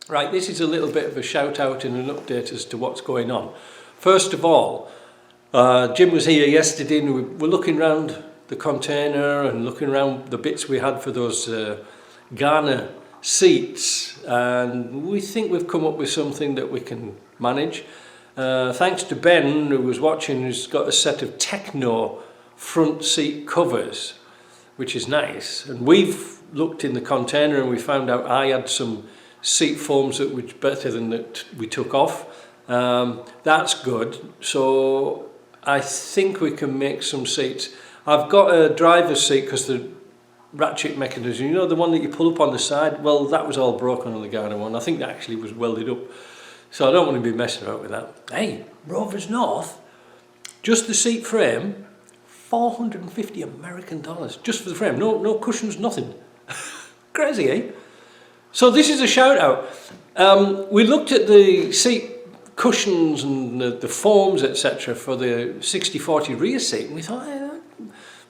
Right, this is a little bit of a shout out and an update as to what's going on. First of all, Jim was here yesterday and we were looking around the container and looking around the bits we had for those Ghana seats, and we think we've come up with something that we can manage. Thanks to Ben, who was watching, who's got a set of Techno front seat covers, which is nice. And we've looked in the container and we found out I had some seat foams that were better than that we took off. That's good. So I think we can make some seats. I've got a driver's seat because the ratchet mechanism, you know, the one that you pull up on the side, well, that was all broken on the Ghana one. I think that actually was welded up. So I don't want to be messing about with that. Hey, Rovers North, just the seat frame, $450 American, just for the frame. No cushions, nothing. Crazy, eh? So this is a shout out. We looked at the seat cushions and the foams, etc. for the 60/40 rear seat, and we thought,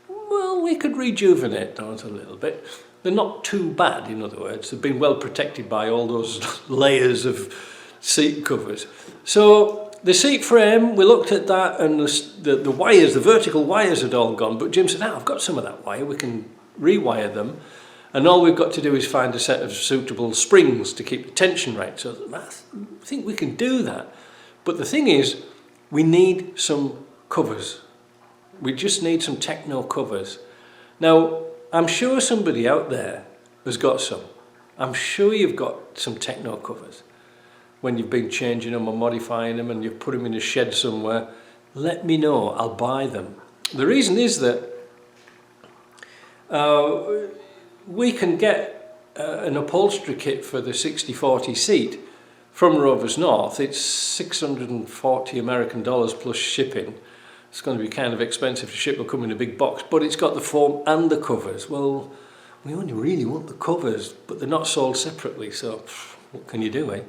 well, we could rejuvenate those a little bit. They're not too bad, in other words. They've been well protected by all those layers of seat covers. So the seat frame, we looked at that, and the wires, the vertical wires had all gone, but Jim said, I've got some of that wire, we can rewire them. And all we've got to do is find a set of suitable springs to keep the tension right. So I think we can do that. But the thing is, we need some covers. We just need some Techno covers. Now, I'm sure somebody out there has got some. I'm sure you've got some Techno covers. When you've been changing them or modifying them and you've put them in a shed somewhere, let me know, I'll buy them. The reason is that we can get an upholstery kit for the 60/40 seat from Rovers North. It's $640 American plus shipping. It's going to be kind of expensive to ship. It'll come in a big box, but it's got the foam and the covers. Well, we only really want the covers, but they're not sold separately, so what can you do, eh?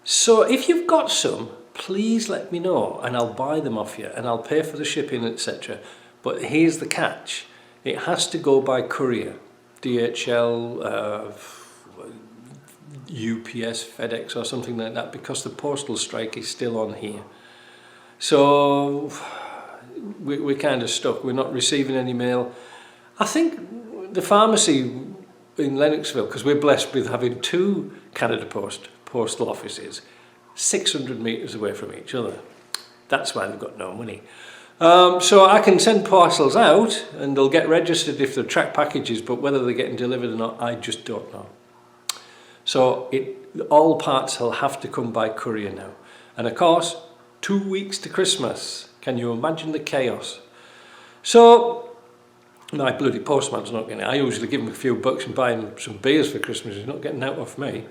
So if you've got some, please let me know and I'll buy them off you and I'll pay for the shipping, etc. But here's the catch. It has to go by courier, DHL, UPS, FedEx or something like that, because the postal strike is still on here. So we're kind of stuck. We're not receiving any mail. I think the pharmacy in Lennoxville, because we're blessed with having two Canada Post postal offices 600 metres away from each other. That's why they've got no money. So I can send parcels out and they'll get registered if they're tracked packages, but whether they're getting delivered or not, I just don't know. So all parts will have to come by courier now. And of course, 2 weeks to Christmas. Can you imagine the chaos? So my bloody postman's not getting it. I usually give him a few bucks and buy him some beers for Christmas. He's not getting out off me.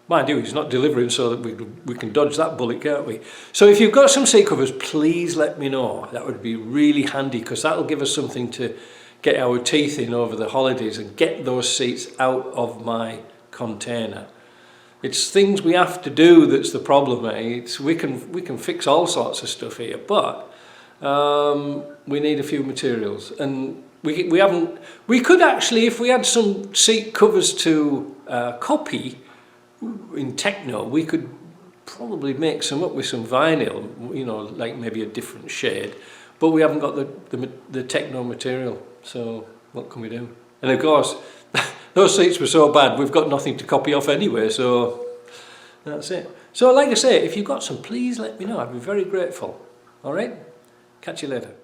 Mind you, he's not delivering, so that we can dodge that bullet, can't we? So if you've got some seat covers, please let me know. That would be really handy, because that'll give us something to get our teeth in over the holidays and get those seats out of my container. It's things we have to do that's the problem, eh? We can fix all sorts of stuff here, but we need a few materials, and we could actually, if we had some seat covers to copy in Techno, we could probably make some up with some vinyl, you know, like maybe a different shade, but we haven't got the Techno material, so what can we do? And of course, those seats were so bad, we've got nothing to copy off anyway, so that's it. So like I say, if you've got some, please let me know. I'd be very grateful. All right? Catch you later.